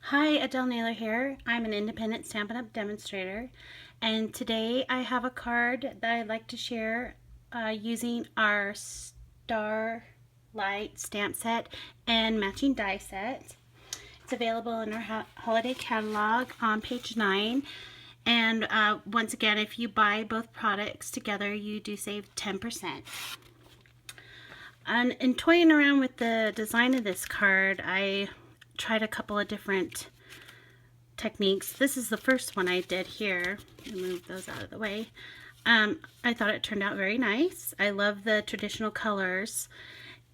Hi, Adele Naylor here. I'm an independent Stampin' Up! Demonstrator, and today I have a card that I'd like to share using our Starlight stamp set and matching die set. It's available in our holiday catalog on page 9. And once again, if you buy both products together, you do save 10%. And in toying around with the design of this card, I tried a couple of different techniques. This is the first one I did here. I'll move those out of the way. I thought it turned out very nice. I love the traditional colors,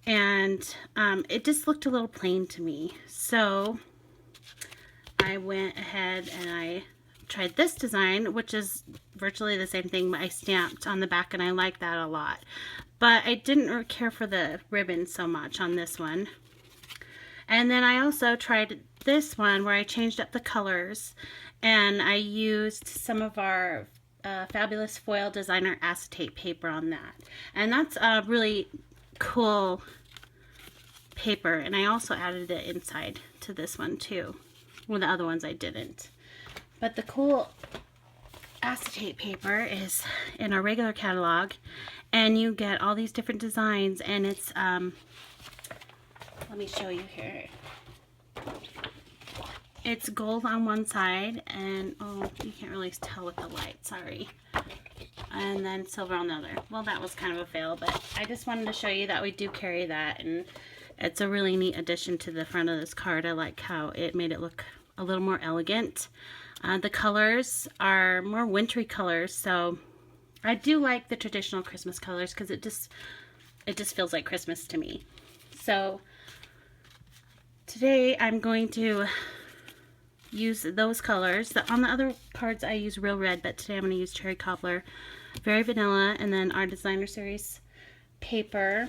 and it just looked a little plain to me. So I went ahead and I tried this design, which is virtually the same thing, but I stamped on the back, and I like that a lot. But I didn't care for the ribbon so much on this one. And then I also tried this one where I changed up the colors, and I used some of our fabulous foil designer acetate paper on that. And that's a really cool paper, and I also added it inside to this one too. Well, the other ones I didn't. But the cool acetate paper is in our regular catalog, and you get all these different designs, and it's let me show you here. It's gold on one side, and oh, you can't really tell with the light, sorry. And then silver on the other. Well, that was kind of a fail, but I just wanted to show you that we do carry that, and it's a really neat addition to the front of this card. I like how it made it look a little more elegant. The colors are more wintry colors, so I do like the traditional Christmas colors because it just feels like Christmas to me. So today I'm going to use those colors. On the other cards I use real red, but today I'm going to use cherry cobbler, very vanilla, and then our designer series paper.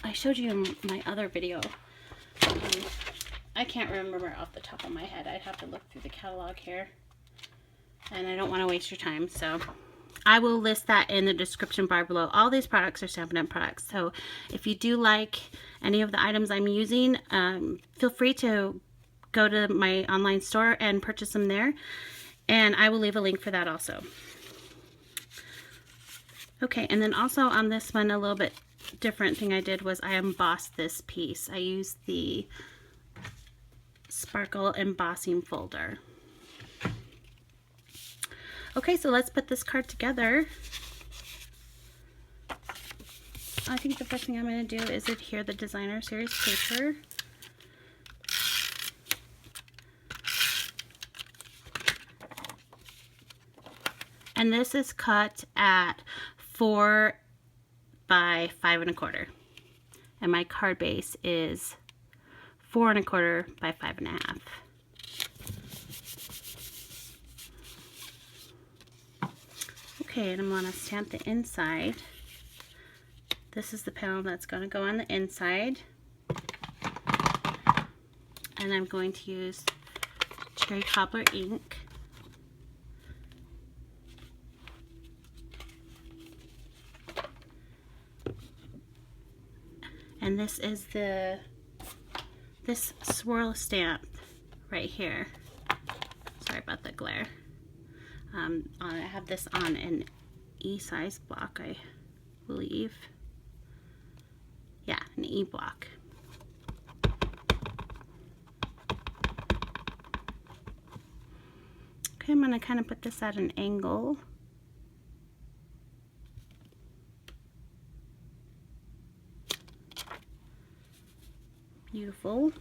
I showed you in my other video. I can't remember off the top of my head. I'd have to look through the catalog here, and I don't want to waste your time, so I will list that in the description bar below. All these products are Stampin' Up! Products, so if you do like any of the items I'm using, feel free to go to my online store and purchase them there, and I will leave a link for that also. Okay, and then also on this one, a little bit different thing I did was I embossed this piece. I used the Sparkle embossing folder. Okay, so let's put this card together. I think the first thing I'm going to do is adhere the designer series paper. And this is cut at 4 by 5 1/4. And my card base is 4 1/4 by 5 1/2. Okay, and I'm going to stamp the inside. This is the panel that's going to go on the inside. And I'm going to use cherry cobbler ink. And this is this swirl stamp right here. Sorry about the glare. I have this on an E size block, I believe. Yeah, an E block. Okay, I'm going to kind of put this at an angle. Beautiful.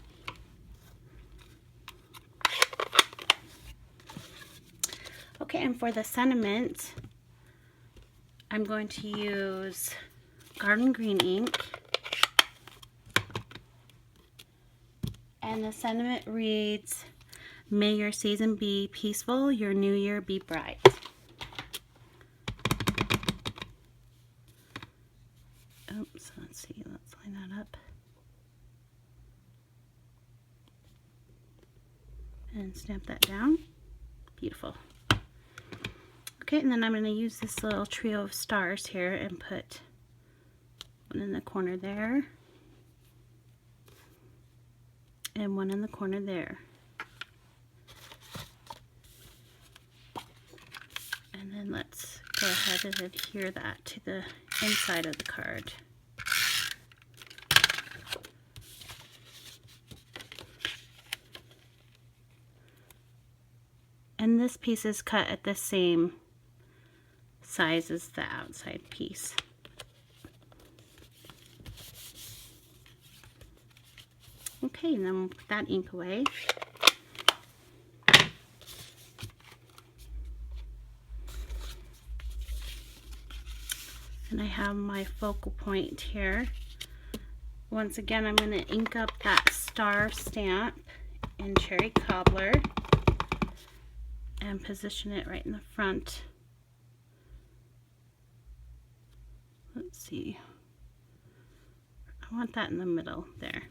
Okay, and for the sentiment, I'm going to use garden green ink. And the sentiment reads, "May your season be peaceful, your new year be bright." Oops, let's see, let's line that up. And stamp that down. Beautiful. Okay, and then I'm going to use this little trio of stars here and put one in the corner there and one in the corner there. And let's go ahead and adhere that to the inside of the card. And this piece is cut at the same size as the outside piece. Okay, and then we'll put that ink away. And I have my focal point here. Once again, I'm going to ink up that star stamp in Cherry Cobbler and position it right in the front. Let's see. I want that in the middle there.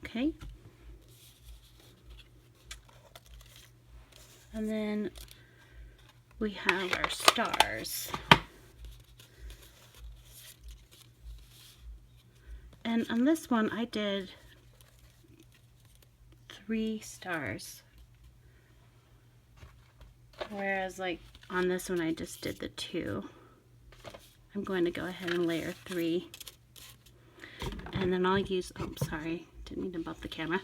Okay. And then we have our stars. And on this one I did 3 stars. Whereas like on this one I just did the 2. I'm going to go ahead and layer 3. And then I'll use, oh sorry, didn't mean to bump the camera.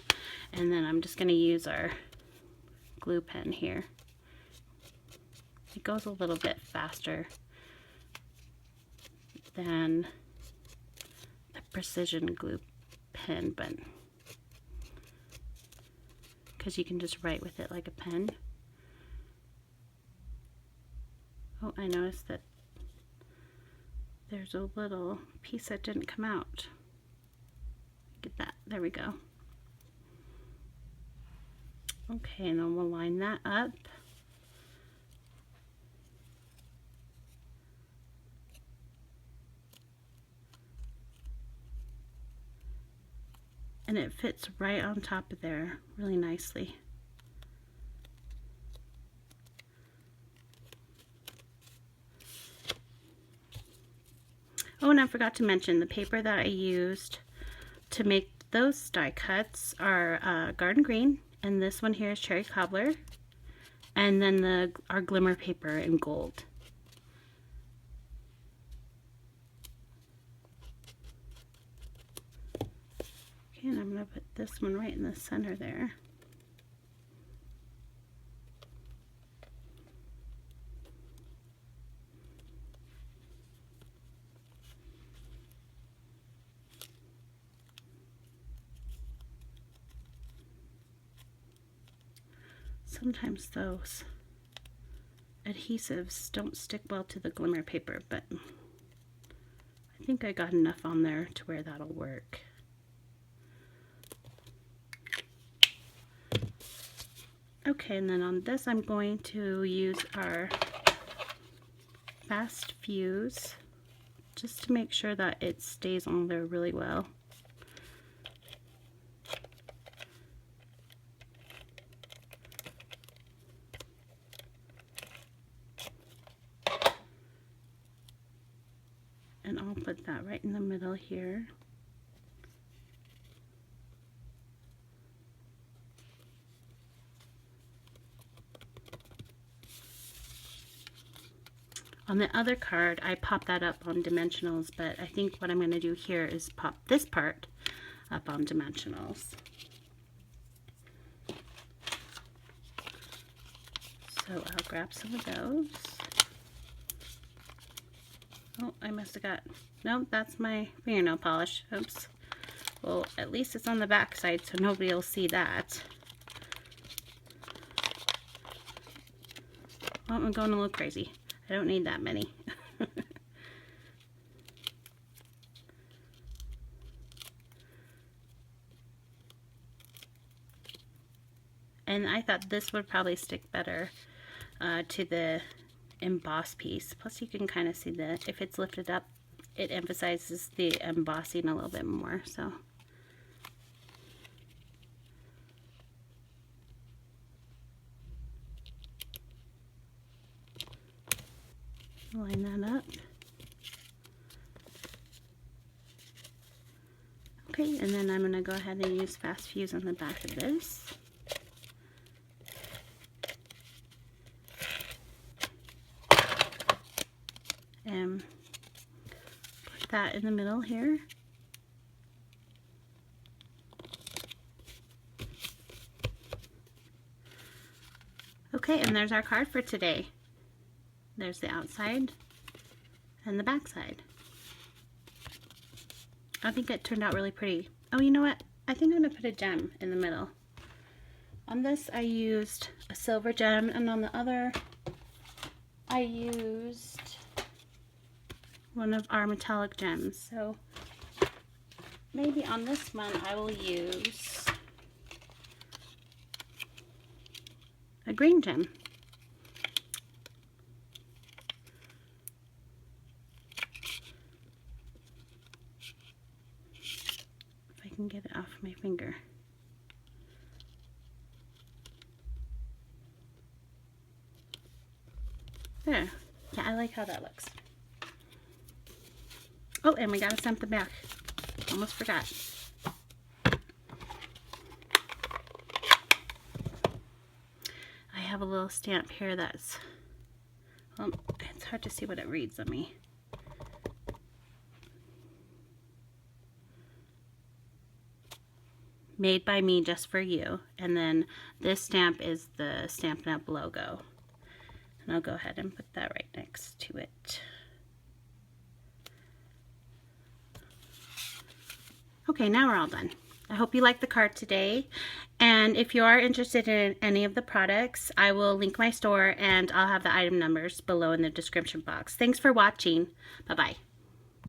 And then I'm just going to use our glue pen here. It goes a little bit faster than the precision glue pen, but because you can just write with it like a pen. Oh, I noticed that there's a little piece that didn't come out. Get that, there we go. Okay, and then we'll line that up. And it fits right on top of there really nicely. Oh, and I forgot to mention the paper that I used to make those die cuts are Garden Green, and this one here is Cherry Cobbler, and then our glimmer paper in gold. Okay, and I'm going to put this one right in the center there. Sometimes those adhesives don't stick well to the glimmer paper, but I think I got enough on there to where that'll work. Okay, and then on this I'm going to use our fast fuse just to make sure that it stays on there really well. And I'll put that right in the middle here. On the other card, I popped that up on dimensionals, but I think what I'm going to do here is pop this part up on dimensionals. So I'll grab some of those. Oh, I must have got, no, that's my fingernail polish. Oops. Well, at least it's on the back side so nobody will see that. Oh, I'm going a little crazy. I don't need that many. And I thought this would probably stick better to the emboss piece. Plus you can kind of see that if it's lifted up, it emphasizes the embossing a little bit more. So line that up. Okay, and then I'm going to go ahead and use fast fuse on the back of this. and put that in the middle here. Okay, and there's our card for today. There's the outside and the back side. I think it turned out really pretty. Oh, you know what? I think I'm going to put a gem in the middle. On this I used a silver gem, and on the other I used one of our metallic gems. So maybe on this one I will use a green gem. If I can get it off my finger. There. Yeah, I like how that looks. Oh, and we gotta stamp the back. Almost forgot. I have a little stamp here that's, well, it's hard to see what it reads on me. Made by me, just for you. And then this stamp is the Stampin' Up! Logo. And I'll go ahead and put that right next to it. Okay, now we're all done. I hope you liked the card today. And if you are interested in any of the products, I will link my store and I'll have the item numbers below in the description box. Thanks for watching. Bye-bye.